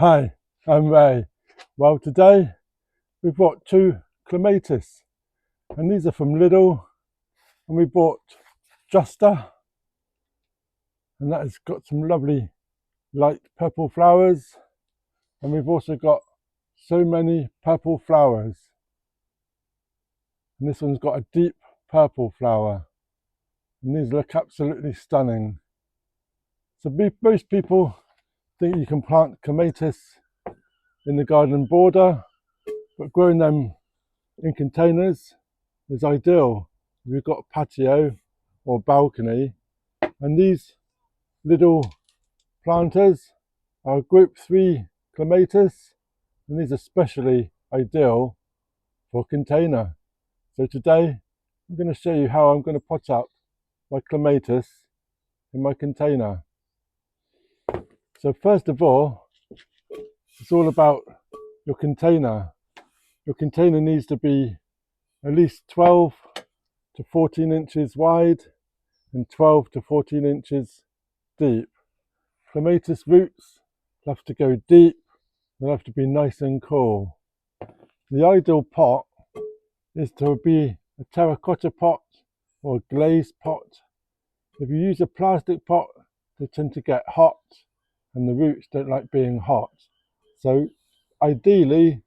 Hi, I'm Ray. Well, today we bought two clematis, and these are from Lidl, and we bought Justa, and that has got some lovely light purple flowers, and we've also got so many purple flowers, and this one's got a deep purple flower, and these look absolutely stunning. So most people think you can plant clematis in the garden border, but growing them in containers is ideal if you've got a patio or balcony. And these little planters are group 3 clematis, and these are especially ideal for a container. So today I'm going to show you how I'm going to pot up my clematis in my container. So first of all, it's all about your container. Your container needs to be at least 12 to 14 inches wide and 12 to 14 inches deep. Clematis roots have to go deep, they'll have to be nice and cool. The ideal pot is to be a terracotta pot or a glazed pot. If you use a plastic pot, they tend to get hot and the roots don't like being hot. So ideally,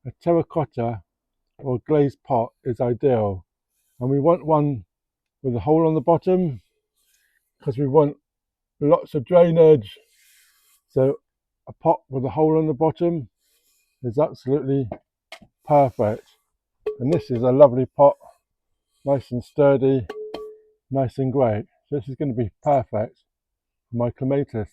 a terracotta or glazed pot is ideal. And we want one with a hole on the bottom because we want lots of drainage. So a pot with a hole on the bottom is absolutely perfect. And this is a lovely pot, nice and sturdy, nice and great. So this is going to be perfect for my clematis.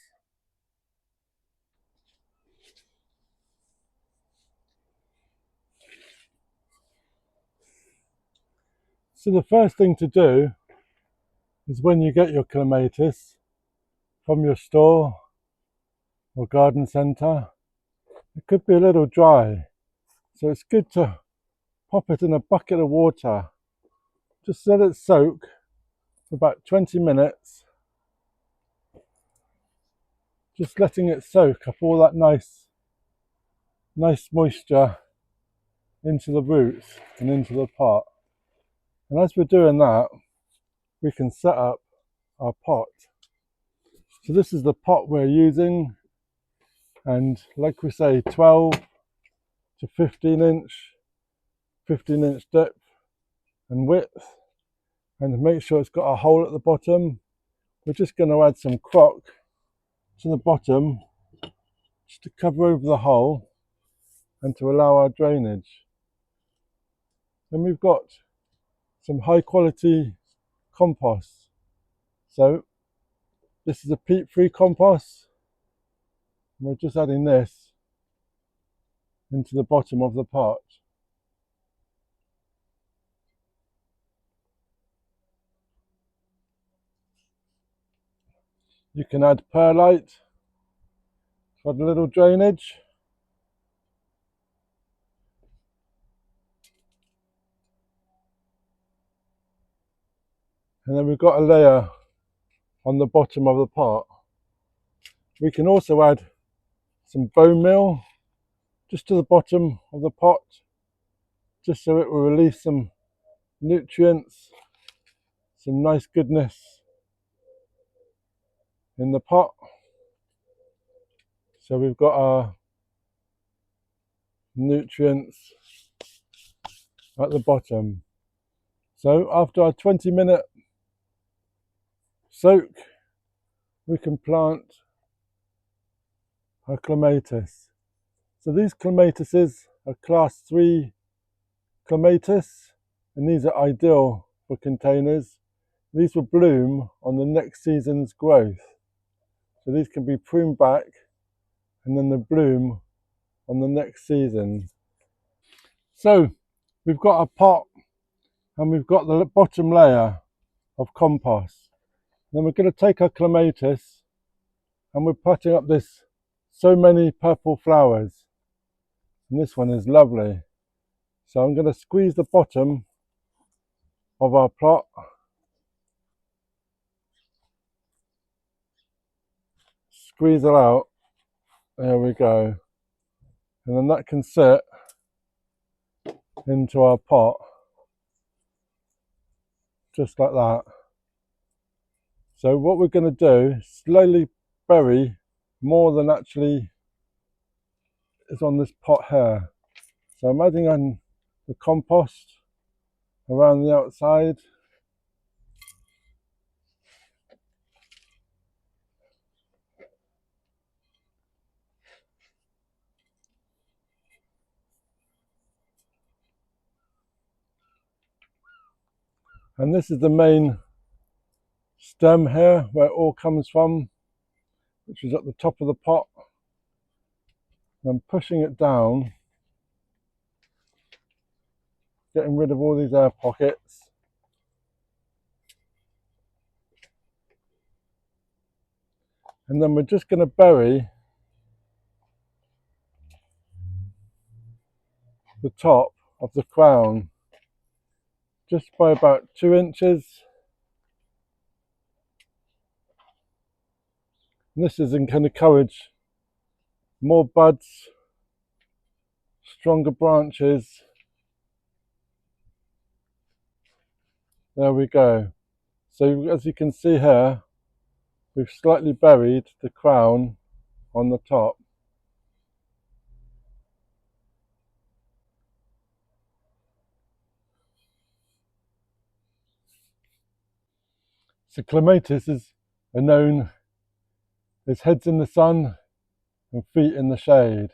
So the first thing to do is when you get your clematis from your store or garden centre, it could be a little dry. So it's good to pop it in a bucket of water. Just let it soak for about 20 minutes. Just letting it soak up all that nice moisture into the roots and into the pot. And as we're doing that, we can set up our pot. So this is the pot we're using, and like we say, 12 to 15 inch depth and width, and make sure it's got a hole at the bottom. We're just going to add some crock to the bottom just to cover over the hole and to allow our drainage. Then we've got some high quality compost. So this is a peat-free compost. We're just adding this into the bottom of the pot. You can add perlite for the little drainage. And then we've got a layer on the bottom of the pot. We can also add some bone meal just to the bottom of the pot, just so it will release some nutrients, some nice goodness in the pot. So we've got our nutrients at the bottom. So after our 20-minute soak, we can plant our clematis. So these clematises are class 3 clematis, and these are ideal for containers. These will bloom on the next season's growth. So these can be pruned back and then they bloom on the next season. So we've got a pot and we've got the bottom layer of compost. Then we're going to take our clematis and we're potting up this so many purple flowers. And this one is lovely. So I'm going to squeeze the bottom of our plot. Squeeze it out. There we go. and then that can sit into our pot just like that. So what we're going to do is slowly bury more than actually is on this pot here. So I'm adding on the compost around the outside. And this is the main stem here where it all comes from, which is at the top of the pot. I'm pushing it down, getting rid of all these air pockets. And then we're just going to bury the top of the crown just by about 2 inches. And this is going to encourage more buds, stronger branches. There we go. So as you can see here, we've slightly buried the crown on the top. So clematis are known as heads in the sun and feet in the shade.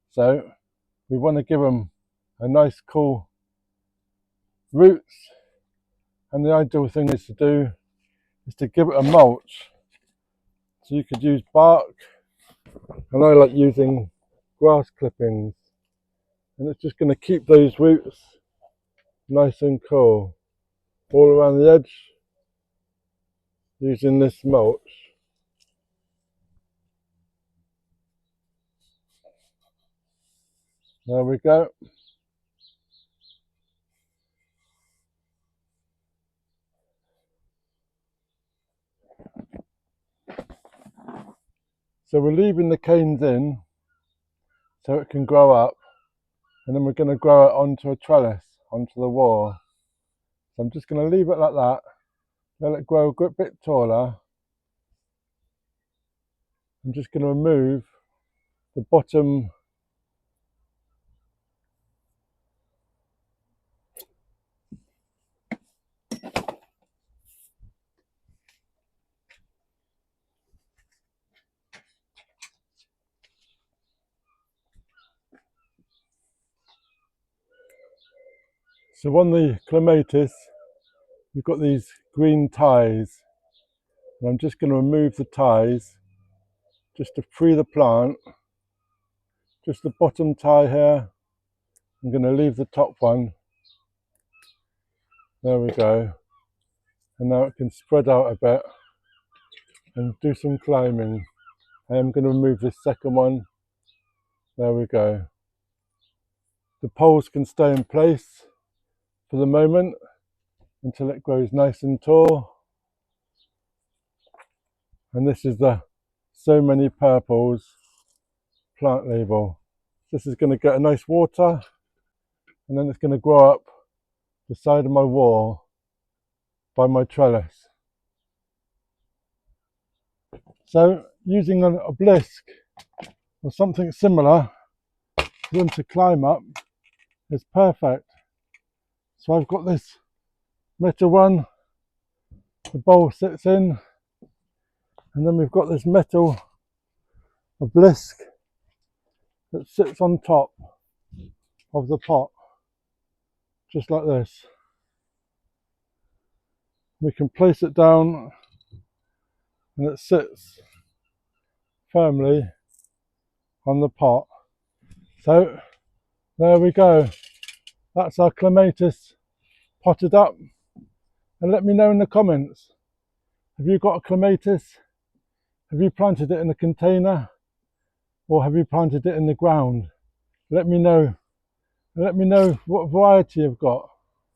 So we want to give them a nice cool roots, and the ideal thing is to give it a mulch. So you could use bark, and I like using grass clippings, and it's just going to keep those roots nice and cool all around the edge using this mulch. There we go. So we're leaving the canes in so it can grow up, and then we're going to grow it onto a trellis, onto the wall. So I'm just going to leave it like that, let it grow a bit taller. I'm just going to remove the bottom So on the clematis, you've got these green ties, and I'm just going to remove the ties just to free the plant. Just the bottom tie here. I'm going to leave the top one. There we go. And now it can spread out a bit and do some climbing. I am going to remove this second one. There we go. The poles can stay in place for the moment until it grows nice and tall. And this is the So Many Purples plant label. This is going to get a nice water, and then it's going to grow up the side of my wall by my trellis. So using an obelisk or something similar for them to climb up is perfect. So I've got this metal one the bowl sits in, and then we've got this metal obelisk that sits on top of the pot, just like this. We can place it down and it sits firmly on the pot. So there we go. That's our clematis potted up. And let me know in the comments, have you got a clematis? Have you planted it in a container, or have you planted it in the ground? Let me know. Let me know what variety you've got,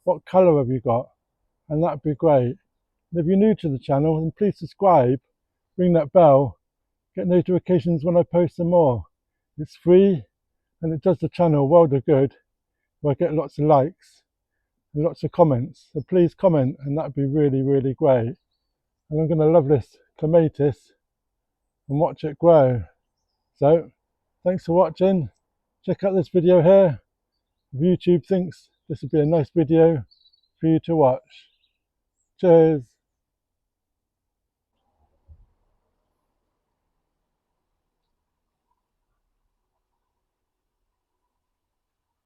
what colour have you got, and that'd be great. And if you're new to the channel, then please subscribe, ring that bell, get notifications when I post some more. It's free, and it does the channel a world of good if I get lots of likes and lots of comments. So please comment, and that'd be really, really great. And I'm going to love this clematis and watch it grow. So thanks for watching. Check out this video here. If YouTube thinks this would be a nice video for you to watch. Cheers.